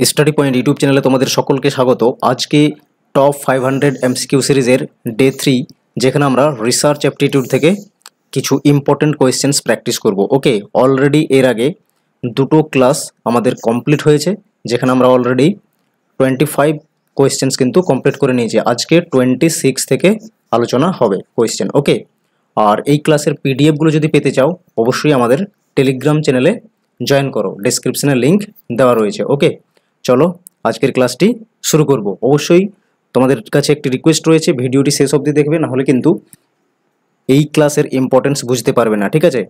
Study point YouTube চ্যানেলে তোমাদের সকলকে স্বাগত। আজকে টপ 500 এমসিকিউ সিরিজের ডে 3, যেখানে আমরা রিসার্চ অ্যাপটিটিউড থেকে কিছু ইম্পর্টেন্ট কোয়েশ্চেন্স প্র্যাকটিস করব। ওকে, অলরেডি এর আগে দুটো ক্লাস আমাদের কমপ্লিট হয়েছে, যেখানে আমরা অলরেডি 25 কোয়েশ্চেন্স কিন্তু কমপ্লিট করে নিয়েছি। আজকে 26 থেকে আলোচনা হবে কোয়েশ্চেন। ওকে, আর এই ক্লাসের পিডিএফগুলো যদি পেতে চাও অবশ্যই আমাদের টেলিগ্রাম চ্যানেলে জয়েন করো, ডেসক্রিপশনে লিঙ্ক দেওয়া রয়েছে। ওকে, চলো আজকের ক্লাসটি শুরু করব। অবশ্যই তোমাদের কাছে একটি রিকোয়েস্ট রয়েছে, ভিডিওটি শেষ অবধি দেখবে, না হলে কিন্তু এই ক্লাসের ইম্পর্টেন্স বুঝতে পারবে না। ঠিক আছে,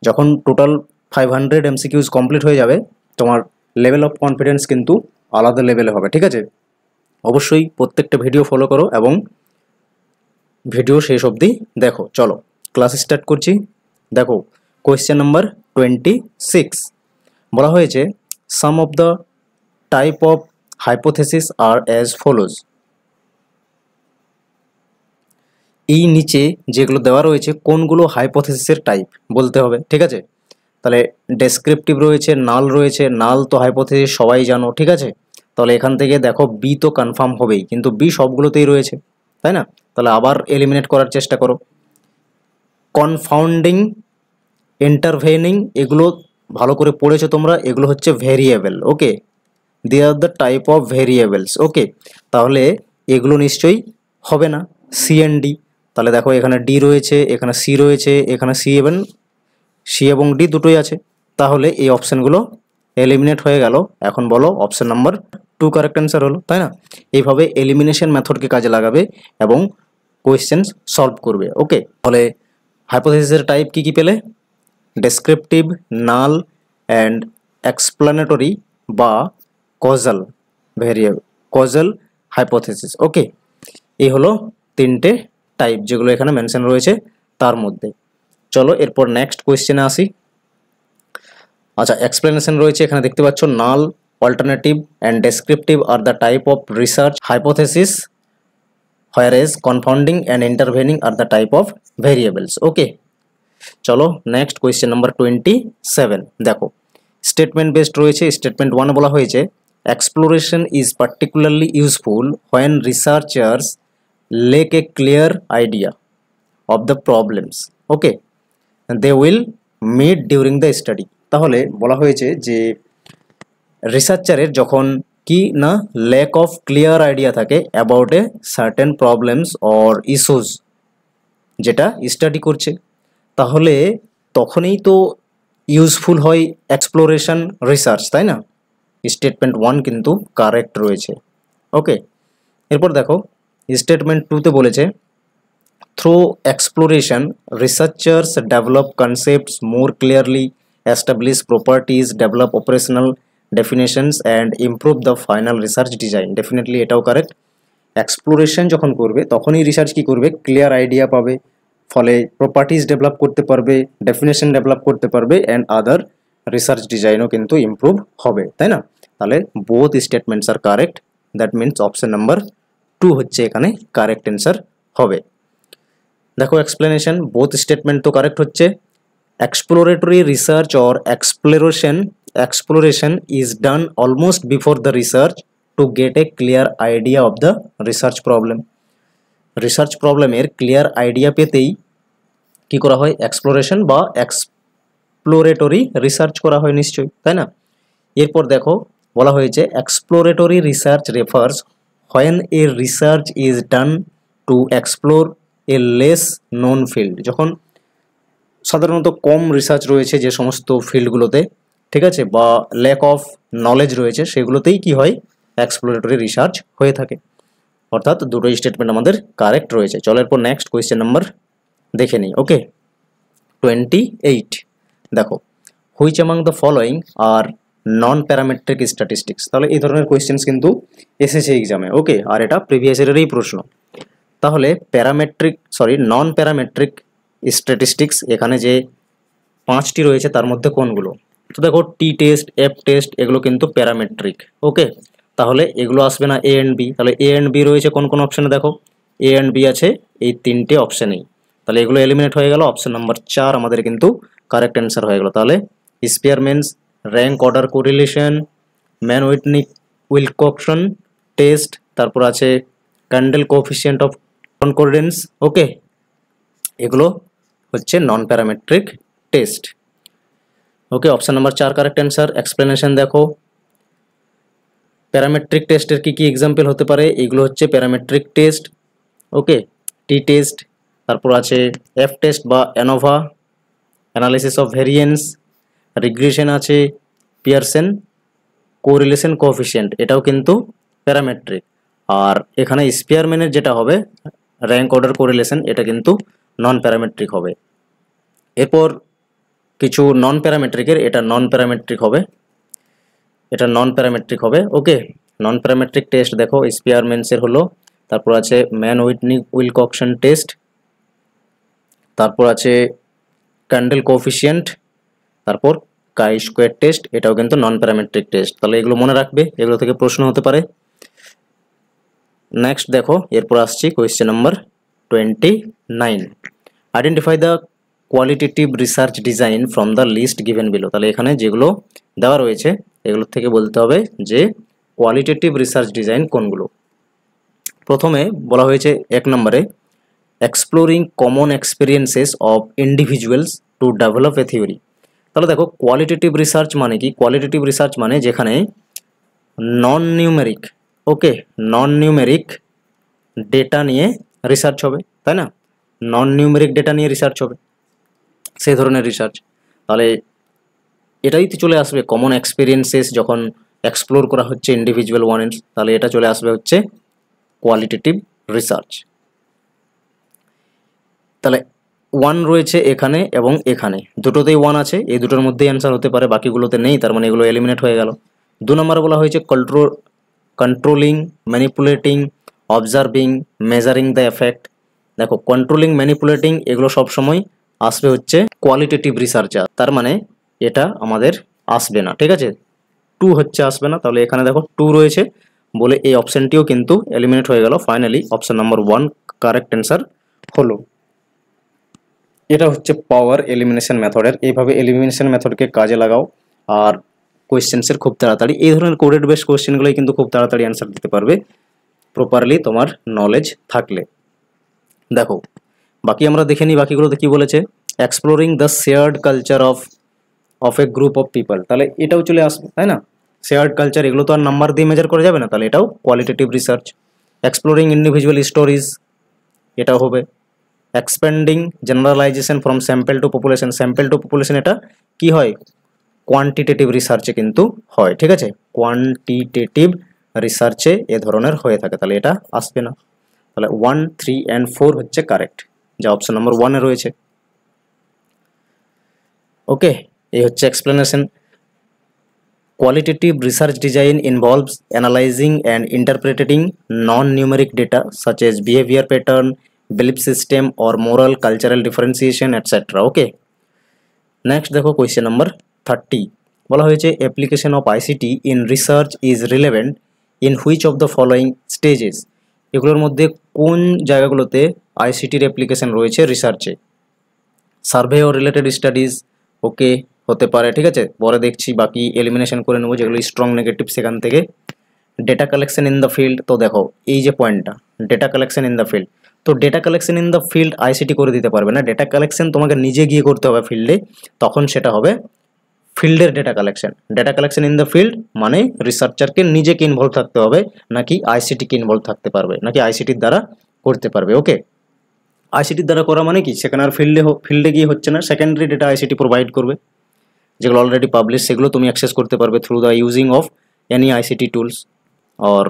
যখন টোটাল 500 এমসিকিউজ কমপ্লিট হয়ে যাবে তোমার লেভেল অফ কনফিডেন্স কিন্তু আলাদা লেভেলে হবে। ঠিক আছে, অবশ্যই প্রত্যেকটা ভিডিও ফলো করো এবং ভিডিও শেষ অবধি দেখো। চলো ক্লাস স্টার্ট করছি। দেখো কোয়েশ্চেন নাম্বার 26 বলা হয়েছে, some of the type of hypothesis are as follows. এই নিচে যেগুলো দেওয়া রয়েছে কোনগুলো হাইপোথেসিসের টাইপ বলতে হবে। ঠিক আছে, তাহলে ডেসক্রিপটিভ রয়েছে, নাল রয়েছে। নাল তো হাইপোথেসিস সবাই জানো। ঠিক আছে, তাহলে এখান থেকে দেখো বি তো কনফার্ম হবেই, কিন্তু বি সবগুলোতেই রয়েছে, তাই না? তাহলে আবার এলিমিনেট করার চেষ্টা করো। কনফাউন্ডিং, ইন্টারভেনিং, এগুলো ভালো করে পড়েছো তোমরা, এগুলো হচ্ছে variable. Okay, they are the type of variables. Okay, তাহলে এগুলো নিশ্চয়ই হবে না। সি এন্ড ডি, তাহলে দেখো এখানে ডি রয়েছে, এখানে সি রয়েছে, এখানে সি এবং ডি দুটোই আছে, তাহলে এই অপশানগুলো এলিমিনেট হয়ে গেল। এখন বলো অপশান নাম্বার 2 কারেক্ট অ্যান্সার হলো, তাই না? এইভাবে এলিমিনেশন মেথডকে কাজে লাগাবে এবং কোয়েশ্চেন সলভ করবে। ওকে, তাহলে হাইপোথেসিসের টাইপ কি কি পেলে? ডেসক্রিপটিভ, নাল অ্যান্ড এক্সপ্লানেটরি বা কজাল ভেরিয়েবল, কজাল হাইপোথেসিস। ওকে, এই হলো তিনটে টাইপ যেগুলো এখানে মেনশন রয়েছে তার মধ্যে। চলো এরপর নেক্সট কোয়েশ্চেনে আসি। আচ্ছা, এক্সপ্লেনেশন রয়েছে এখানে দেখতে পাচ্ছ, null, alternative and descriptive are the type of research hypothesis, whereas confounding and intervening are the type of variables. Okay, চলো নেক্সট কোয়েশ্চেন নাম্বার 27 দেখো। স্টেটমেন্ট বেসড রয়েছে। স্টেটমেন্ট 1 বলা হয়েছে, exploration is particularly useful when researchers lack a clear idea of the problems okay they will meet during the study. তাহলে বলা হয়েছে যে রিসার্চারের যখন কি না ল্যাক অফ ক্লিয়ার আইডিয়া থাকে about a certain problems or issues যেটা স্টাডি করছে, তাহলে তখনই তো ইউজফুল হয় এক্সপ্লোরেশন রিসার্চ, তাই না? স্টেটমেন্ট 1 কিন্তু কারেক্ট রয়েছে। ওকে, এরপর দেখো স্টেটমেন্ট 2তে বলেছে, through exploration researchers develop concepts more clearly, establish properties, develop operational definitions and improve the final research design. Definitely এটাও কারেক্ট। এক্সপ্লোরেশন যখন করবে তখনই রিসার্চ কি করবে, ক্লিয়ার আইডিয়া পাবে, ফলে প্রপার্টিজ ডেভেলপ করতে পারবে, ডেফিনেশন ডেভেলপ করতে পারবে অ্যান্ড আদার রিসার্চ ডিজাইনও কিন্তু ইমপ্রুভ হবে, তাই না? তাহলে both statements are correct, that means option number 2 হচ্ছে এখানে কারেক্ট অ্যান্সার হবে। দেখো এক্সপ্লেনেশন, বোথ স্টেটমেন্ট তো কারেক্ট হচ্ছে। Exploratory research or exploration is done almost before the research to get a clear idea of the research problem. Research প্রবলেমের clear idea পেতেই কি করা হয়, এক্সপ্লোরেশন বা এক্সপ্লোরেটরি রিসার্চ করা হয় নিশ্চয়ই, তাই না? এরপর দেখো বলা হয়েছে, exploratory research refers when a research is done to explore A less known field. যখন সাধারণত কম রিসার্চ রয়েছে যে সমস্ত ফিল্ডগুলোতে, ঠিক আছে, বা ল্যাক অফ নলেজ রয়েছে, সেগুলোতেই কি হয়, এক্সপ্লোরেটরি রিসার্চ হয়ে থাকে। অর্থাৎ দুটো স্টেটমেন্ট আমাদের কারেক্ট রয়েছে। চলো এরপর নেক্সট কোয়েশ্চেন নাম্বার দেখে নিই। ওকে, 28 দেখো, which among the following R non parametric statistics. তাহলে এই ধরনের কোয়েশ্চেন্স কিন্তু এসেছে এক্সামে। ওকে, আর এটা প্রিভিয়াস ইয়ারেরই প্রশ্ন। তাহলে নন প্যারামেট্রিক স্ট্যাটিস্টিক্স এখানে যে 5টি রয়েছে তার মধ্যে কোনগুলো? তো দেখো টি টেস্ট, এফ টেস্ট, এগুলো কিন্তু প্যারামেট্রিক। ওকে, তাহলে এগুলো আসবে না এ অ্যান্ড বি। তাহলে এ অ্যান্ড বি রয়েছে কোন কোন অপশানে? দেখো এ অ্যান্ড বি আছে এই 3টে অপশানেই, তাহলে এগুলো এলিমিনেট হয়ে গেল। অপশান নাম্বার 4 আমাদের কিন্তু কারেক্ট অ্যান্সার হয়ে গেল। তাহলে Spearman's rank order correlation, Mann Whitney Wilcoxon test, তারপর আছে Kendall coefficient of concordance. Okay, এগুলো হচ্ছে non parametric test. Okay, option number 4 correct answer. Explanation দেখো, প্যারামেট্রিক টেস্টের কি কি এক্সাম্পল হতে পারে, এগুলো হচ্ছে parametric test. Okay, T test, তারপর আছে এফ টেস্ট বা ANOVA, analysis of variance, regression আছে, পিয়ারসন কোরিলেশন কোএফিসিয়েন্ট, এটাও কিন্তু প্যারামেট্রিক। আর এখানে স্পিয়ারম্যানের যেটা হবে র্যাঙ্ক অর্ডার কোরিলেশন, এটা কিন্তু নন প্যারামেট্রিক হবে। এরপর কিছু নন প্যারামেট্রিকের, এটা নন প্যারামেট্রিক হবে, এটা নন প্যারামেট্রিক হবে। ওকে, নন প্যারামেট্রিক টেস্ট দেখো স্পিয়ারম্যানসের হলো, তারপর আছে ম্যান হুইটনি উইলকক্সন টেস্ট, তারপর আছে ক্যান্ডেল কোএফিসিয়েন্ট, তারপর কাই স্কোয়ার টেস্ট, এটাও কিন্তু নন প্যারামেট্রিক টেস্ট। তাহলে এগুলো মনে রাখবে, এগুলো থেকে প্রশ্ন হতে পারে। নেক্সট দেখো, এরপর আসছি question number 29, identify the qualitative research design from the list given below. তাহলে এখানে যেগুলো দেওয়া রয়েছে এগুলোর থেকে বলতে হবে যে কোয়ালিটেটিভ রিসার্চ ডিজাইন কোনগুলো। প্রথমে বলা হয়েছে 1 নম্বরে exploring common experiences of individuals to develop A theory. তাহলে দেখো কোয়ালিটেটিভ রিসার্চ মানে কি, কোয়ালিটেটিভ রিসার্চ মানে যেখানে নন নিউমেরিক, ওকে, নন নিউমেরিক ডেটা নিয়ে রিসার্চ হবে, তাই না, নন নিউমেরিক ডেটা নিয়ে রিসার্চ হবে, সেই ধরনের রিসার্চ। তাহলে এটাই তো চলে আসবে কমন এক্সপিরিয়েন্সেস, যখন এক্সপ্লোর করা হচ্ছে ইন্ডিভিজুয়াল ওয়ানেস, তাহলে এটা চলে আসবে হচ্ছে কোয়ালিটেটিভ রিসার্চ। তাহলে 1 রয়েছে এখানে এবং এখানে, দুটোতেই 1 আছে, এই দুটোর মধ্যেই অ্যান্সার হতে পারে, বাকিগুলোতে নেই, তার মানে এগুলো এলিমিনেট হয়ে গেল। 2 নম্বরে বলা হয়েছে controlling, manipulating, observing, measuring the effect. দেখো কন্ট্রোলিং, ম্যানিপুলেটিং এগুলো সবসময় আসবে হচ্ছে কোয়ালিটেটিভ রিসার্চার, তার মানে এটা আমাদের আসবে না, ঠিক আছে, 2 হচ্ছে আসবে না। তাহলে এখানে দেখো 2 রয়েছে বলে এই অপশনটিও কিন্তু এলিমিনেট হয়ে গেল। Finally option number 1 correct answer হলো। এটা হচ্ছে পাওয়ার এলিমিনেশন মেথডের, এইভাবে এলিমিনেশন মেথডকে কাজে লাগাও আর কোয়েশ্চেন্সের খুব তাড়াতাড়ি এই ধরনের কোডেড বেস কোয়েশ্চেনগুলোই কিন্তু খুব তাড়াতাড়ি অ্যান্সার দিতে পারবে প্রপারলি তোমার নলেজ থাকলে। দেখো বাকি আমরা দেখে নিই, বাকিগুলোতে কি বলেছে, exploring the shared culture of A group of people. তাহলে এটাও চলে আসবে, তাই না, শেয়ার্ড কালচার, এগুলো তো আর নাম্বার দিয়ে মেজার করা যাবে না, তাহলে এটাও qualitative research. Exploring individual stories, এটাও হবে। Expanding generalisation from sample to population, sample to population এটা কি হয়, কোয়ান্টিটেটিভ রিসার্চে কিন্তু হয়, ঠিক আছে, কোয়ান্টিটেটিভ রিসার্চে এ ধরনের হয়ে থাকে, তাহলে এটা আসবে না। তাহলে 1, 3 and 4 হচ্ছে কারেক্ট, যা অপশন নম্বর 1 এ রয়েছে। ওকে, এই হচ্ছে explanation. Qualitative research design involves analyzing and interpreting non-numeric data such as behavior pattern, belief system or moral cultural differentiation etc. Okay. Next দেখো question number 30 বলা হয়েছে application of ICT in research is relevant in which of the following stages। এগুলোর মধ্যে কোন জায়গাগুলোতে আইসিটির application রয়েছে রিসার্চে। Survey ও related studies, ওকে হতে পারে, ঠিক আছে, পরে দেখছি, বাকি এলিমিনেশন করে নেবো যেগুলো স্ট্রং নেগেটিভ সেখান থেকে। Data collection in the field, তো দেখো এই যে পয়েন্টটা data collection in the field, তো data collection in the field ICT করে দিতে পারবে না, ডেটা কালেকশন তোমাকে নিজে গিয়ে করতে হবে ফিল্ডে, তখন সেটা হবে ফিল্ডের data collection. Data collection in the field মানে রিসার্চারকে নিজেকে ইনভলভ থাকতে হবে, নাকি আইসিটিকে ইনভলভ থাকতে পারবে, নাকি আইসিটির দ্বারা করতে পারবে। ওকে, আইসিটির দ্বারা করা মানে কি, সেখানে আর ফিল্ডে গিয়ে হচ্ছে না, সেকেন্ডারি ডেটা আইসিটি প্রোভাইড করবে, যেগুলো অলরেডি পাবলিশ সেগুলো তুমি অ্যাক্সেস করতে পারবে through the using of any ICT tools, আর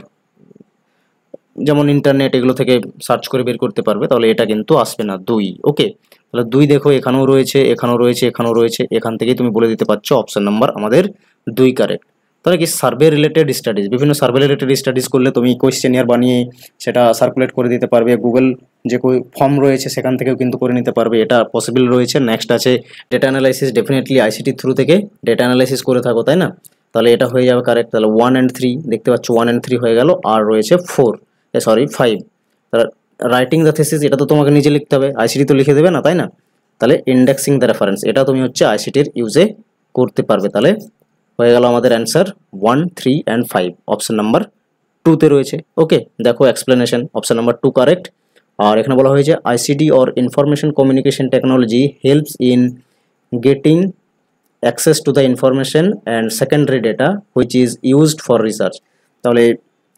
যেমন ইন্টারনেট এগুলো থেকে সার্চ করে বের করতে পারবে। তাহলে এটা কিন্তু আসবে না 2। ওকে, তাহলে 2 দেখো এখানেও রয়েছে, এখানেও রয়েছে, এখানেও রয়েছে, এখান থেকেই তুমি বলে দিতে পারছো অপশন নাম্বার আমাদের 2 কারেক্ট। তাহলে কি সার্ভে রিলেটেড স্টাডিজ, বিভিন্ন সার্ভে রিলেটেড স্টাডিজ করলে তুমি কোয়েশ্চেনিয়ার বানিয়ে সেটা সার্কুলেট করে দিতে পারবে, গুগল যে ফর্ম রয়েছে সেখান থেকেও কিন্তু করে নিতে পারবে, এটা পসিবল রয়েছে। নেক্সট আছে data analysis, definitely ICT through থেকে ডেটা অ্যানালাইসিস করে থাকো, তাই না, তাহলে এটা হয়ে যাবে কারেক্ট। তাহলে 1 and 3 দেখতে পাচ্ছ, 1 and 3 হয়ে গেল, আর রয়েছে 5। তাহলে রাইটিং দ্য থিসিস, এটা তো তোমাকে নিজে লিখতে হবে, আইসিটি তো লিখে দেবে না, তাই না, তাহলে ইন্ডেক্সিং দ্য রেফারেন্স, এটা তুমি হচ্ছে আইসিটির ইউজে করতে পারবে। তাহলে হয়ে গেল আমাদের অ্যান্সার 1, 3 অ্যান্ড 5 অপশন নাম্বার 2তে রয়েছে। ওকে, দেখো এক্সপ্লেনেশন, অপশন নাম্বার 2 কারেক্ট। আর এখানে বলা হয়েছে ICT or information communication technology helps in getting access to the information and secondary data which is used for research. তাহলে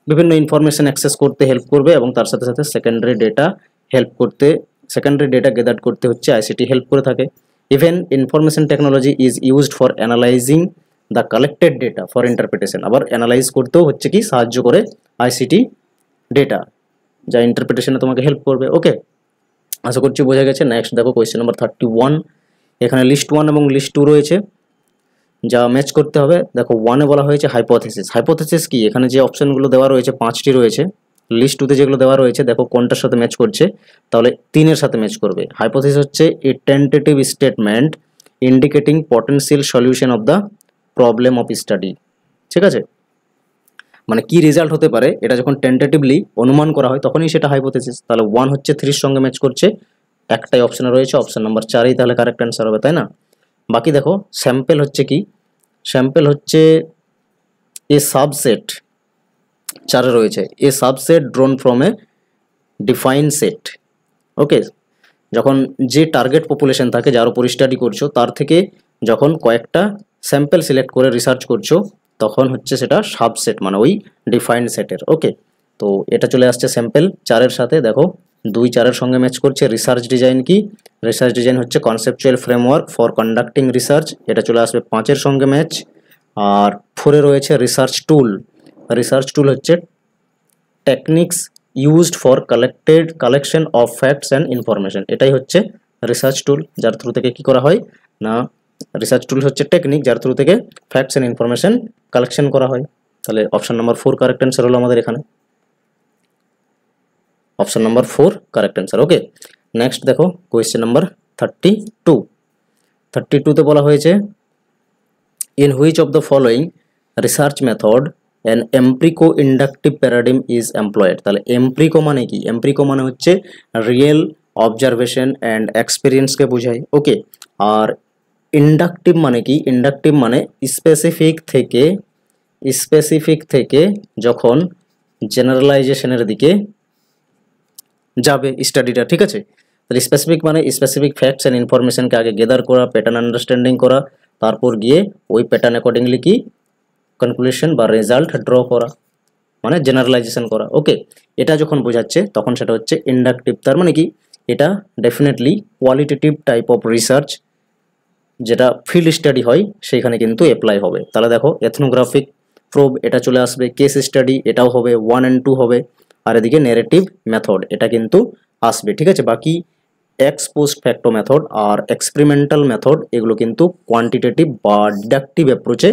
বিভিন্ন ইনফরমেশন অ্যাক্সেস করতে হেল্প করবে এবং তার সাথে সাথে সেকেন্ডারি ডেটা গেদার করতে হচ্ছে আইসিটি হেল্প করে থাকে। Even information technology is used for analysing the collected data for interpretation. আবার অ্যানালাইজ করতেও হচ্ছে কি সাহায্য করে আইসিটি ডেটা, যা ইন্টারপ্রিটেশনে তোমাকে হেল্প করবে। ওকে, আশা করছি বোঝা গেছে। নেক্সট দেখো কোয়েশ্চেন নাম্বার 31। এখানে লিস্ট 1 এবং লিস্ট 2 রয়েছে, যা ম্যাচ করতে হবে। দেখো 1-এ বলা হয়েছে হাইপোথেসিস। হাইপোথেসিস কি? এখানে যে অপশনগুলো দেওয়া রয়েছে 5টি রয়েছে, লিস্ট 2তে যেগুলো দেওয়া রয়েছে দেখো কোনটার সাথে ম্যাচ করছে, তাহলে 3-এর সাথে ম্যাচ করবে। হাইপোথেসিস হচ্ছে a tentative statement indicating potential solution of the problem of study. ঠিক আছে, মানে কি রেজাল্ট হতে পারে এটা যখন টেন্টেটিভলি অনুমান করা হয় তখনই সেটা হাইপোথেসিস। তাহলে 1 হচ্ছে 3-এর সঙ্গে ম্যাচ করছে, একটাই অপশনে রয়েছে, অপশন নাম্বার 4ই তাহলে কারেক্ট অ্যান্সার হবে, তাই না? বাকি দেখো স্যাম্পল হচ্ছে কি? স্যাম্পল হচ্ছে এ সাবসেট, 4-এ রয়েছে a subset drawn from a define set. Okay, যখন যে টার্গেট পপুলেশন থাকে যার উপর স্টাডি করছো তার থেকে যখন কয়েকটা স্যাম্পল সিলেক্ট করে রিসার্চ করছো তখন হচ্ছে সেটা সাবসেট, মানে ওই ডিফাইন্ড সেটের। ওকে, তো এটা চলে আসছে স্যাম্পল 4-এর সাথে। দেখো 2, 4-এর সঙ্গে ম্যাচ করছে। রিসার্চ ডিজাইন কি? রিসার্চ ডিজাইন হচ্ছে conceptual framework for conducting research, এটা চলে আসবে 5-এর সঙ্গে ম্যাচ। আর 4-এ রয়েছে রিসার্চ টুল। রিসার্চ টুল হচ্ছে techniques used for collection of facts and information, এটাই হচ্ছে রিসার্চ টুল, যার থ্রু থেকে কি করা হয় না, রিসার্চ টুল হচ্ছে টেকনিক যার থ্রু থেকে ফ্যাক্টস অ্যান্ড ইনফরমেশন কালেকশন করা হয়। তাহলে অপশন নাম্বার 4 কারেক্ট অ্যান্সার হলো আমাদের এখানে, option number 4 correct answer. Okay, next দেখো কোয়েশ্চেন নাম্বার 32। 32তে বলা হয়েছে in which of the following research method an empirico inductive paradigm is employed. তাহলে এমপ্রিকো মানে কি? এমপ্রিকো মানে হচ্ছে রিয়েল অবজারভেশন অ্যান্ড এক্সপিরিয়েন্সকে বোঝায়। ওকে, আর ইন্ডাকটিভ মানে কি? ইন্ডাকটিভ মানে স্পেসিফিক থেকে যখন জেনারেলাইজেশনের দিকে যাবে স্টাডিটা। ঠিক আছে, তাহলে স্পেসিফিক মানে স্পেসিফিক ফ্যাক্টস অ্যান্ড ইনফরমেশনকে আগে গেদার করা, প্যাটার্ন আন্ডারস্ট্যান্ডিং করা, তারপর গিয়ে ওই প্যাটার্ন অ্যাকর্ডিংলি কি কনক্লুশন বা রেজাল্ট ড্র করা, মানে জেনারেলাইজেশন করা। ওকে, এটা যখন বোঝাচ্ছে তখন সেটা হচ্ছে ইন্ডাকটিভ। তার মানে কি? এটা definitely qualitative type of research, যেটা ফিল্ড স্টাডি হয় সেখানে কিন্তু অ্যাপ্লাই হবে। তাহলে দেখো এথনোগ্রাফিক প্রোব এটা চলে আসবে, কেস স্টাডি এটাও হবে, 1 and 2 হবে, আর এদিকে ন্যারেটিভ মেথড এটা কিন্তু আসবে। ঠিক আছে, বাকি এক্স পোস্ট ফ্যাক্টো মেথড আর এক্সপেরিমেন্টাল মেথড এগুলো কিন্তু কোয়ান্টিটেটিভ বা ডিডাকটিভ অ্যাপ্রোচে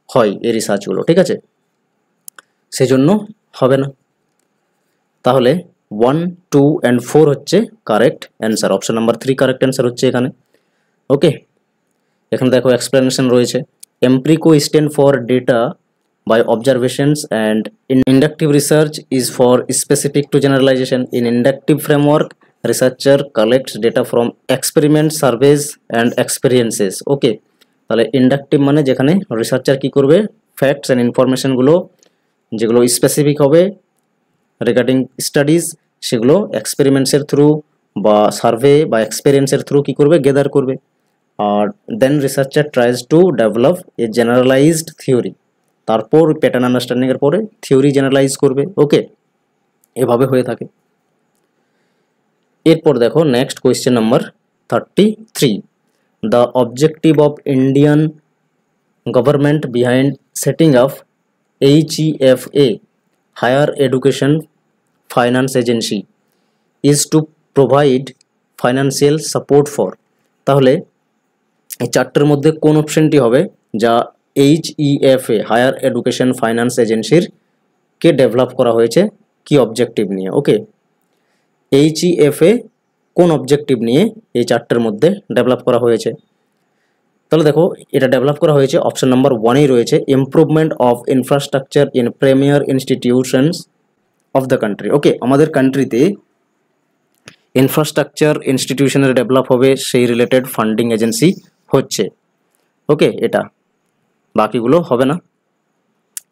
হয় এই রিসার্চগুলো। ঠিক আছে, সেজন্য হবে না। তাহলে 1, 2 and 4 হচ্ছে correct answer, option number 3 correct answer হচ্ছে এখানে। ওকে, এখানে দেখো এক্সপ্লেনেশন রয়েছে empirico stand for data by observations and in inductive research is for specific to generalization. In inductive framework researcher collects data from experiments, surveys and experiences. Okay, তাহলে inductive মানে যেখানে researcher কি করবে facts and ইনফরমেশনগুলো যেগুলো specific হবে regarding studies সেগুলো এক্সপেরিমেন্টসের through বা সার্ভে বা এক্সপেরিয়েন্সের থ্রু কি করবে গেদার করবে। আর then researcher tries to develop a generalised theory, তারপর প্যাটার্ন আন্ডারস্ট্যান্ডিংয়ের পরে থিওরি জেনারেলাইজ করবে। ওকে, এভাবে হয়ে থাকে। এরপর দেখো next question number 33। The objective of Indian government behind setting up HEFA higher education finance agency is to provide financial support for. তাহলে এই চারটের মধ্যে কোন অপশনটি হবে যা HEFA হায়ার এডুকেশন ফাইন্যান্স এজেন্সির কে ডেভেলপ করা হয়েছে কি অবজেক্টিভ নিয়ে? ওকে, HEFA কোন অবজেক্টিভ নিয়ে এই চারটের মধ্যে ডেভেলপ করা হয়েছে? তাহলে দেখো এটা ডেভেলপ করা হয়েছে অপশন নাম্বার 1-এই রয়েছে improvement of infrastructure in premier institutions of the country. Okay, আমাদের কান্ট্রিতে ইনফ্রাস্ট্রাকচার ইনস্টিটিউশনের ডেভেলপ হবে সেই রিলেটেড ফান্ডিং এজেন্সি হচ্ছে। ওকে, এটা বাকিগুলো হবে না।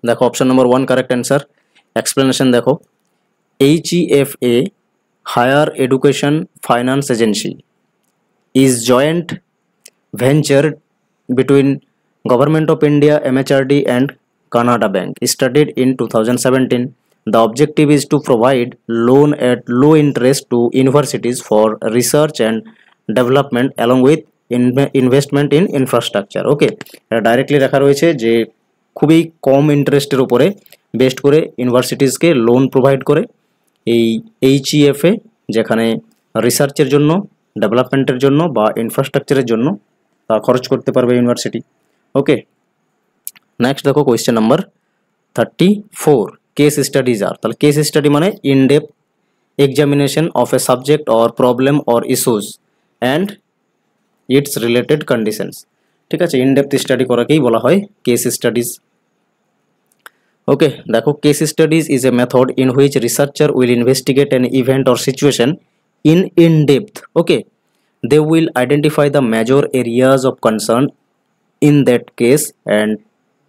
দেখো option number 1 correct answer. Explanation দেখো, HEFA higher education finance agency is joint venture between Government of India, MHRD and Canada Bank, started in 2017. The objective is to provide loan at low interest to universities for research and development along with investment in infrastructure. ওকে, এটা directly লেখা রয়েছে যে খুবই কম ইন্টারেস্টের উপরে best করে ইউনিভার্সিটিজকে loan provide করে এই HEFA, যেখানে রিসার্চের জন্য, ডেভেলপমেন্টের জন্য বা ইনফ্রাস্ট্রাকচারের জন্য তা খরচ করতে পারবে ইউনিভার্সিটি। ওকে, নেক্সট দেখো কোয়েশ্চেন নাম্বার 34, কেস স্টাডিজ আর। তাহলে কেস স্টাডি মানে in depth examination of A subject or problem or issues and it's related conditions. ঠিক আছে, ইন ডেপথ স্টাডি করাকেই বলা হয় কেস স্টাডিজ। Okay, দেখো case studies is a method in which researcher will investigate an event or situation in depth. Okay, they will identify the major areas of concern in that case and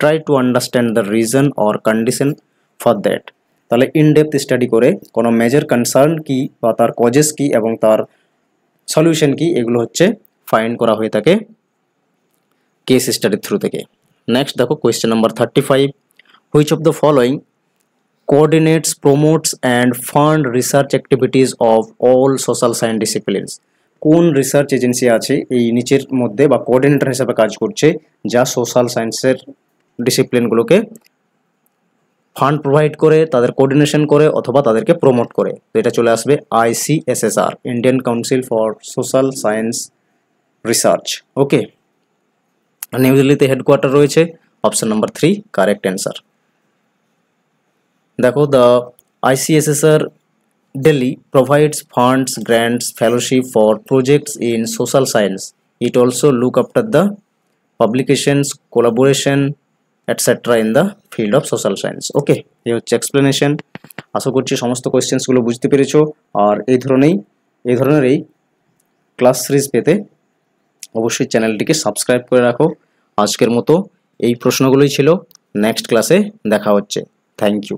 try to understand the reason or condition for that. তাহলে in depth study করে কোনো major concern কি বা তার causes কি এবং তার solution কি, এগুলো হচ্ছে ফাইন্ড করা হয়ে থাকে কেস স্টাডির থ্রু থেকে। নেক্সট দেখো question number 35, which of the following coordinates, promotes and fund research activities of all social science disciplines? কোন রিসার্চ এজেন্সি আছে এই নিচের মধ্যে বা কোঅর্ডিনেটর হিসেবে কাজ করছে যা সোশ্যাল সায়েন্সের ডিসিপ্লিনগুলোকে ফান্ড প্রোভাইড করে, তাদের কোঅর্ডিনেশন করে অথবা তাদেরকে প্রমোট করে? তো এটা চলে আসবে ICSSR, Indian council for social science research. Okay, new দিল্লিতে হেডকোয়ার্টার রয়েছে। Option number 3 correct answer. দেখো the ICSSR Delhi provides funds, grants, fellowship for projects in social science. It also look after the publications, collaboration, etc. in the field of social science. ওকে, এই হচ্ছে explanation. আশা করছি সমস্ত কোয়েশ্চেন্সগুলো বুঝতে পেরেছো। আর এই ধরনেরই class series পেতে অবশ্যই চ্যানেলটিকে সাবস্ক্রাইব করে রাখো। আজকের মতো এই প্রশ্নগুলোই ছিল, নেক্সট ক্লাসে দেখা হচ্ছে। Thank you.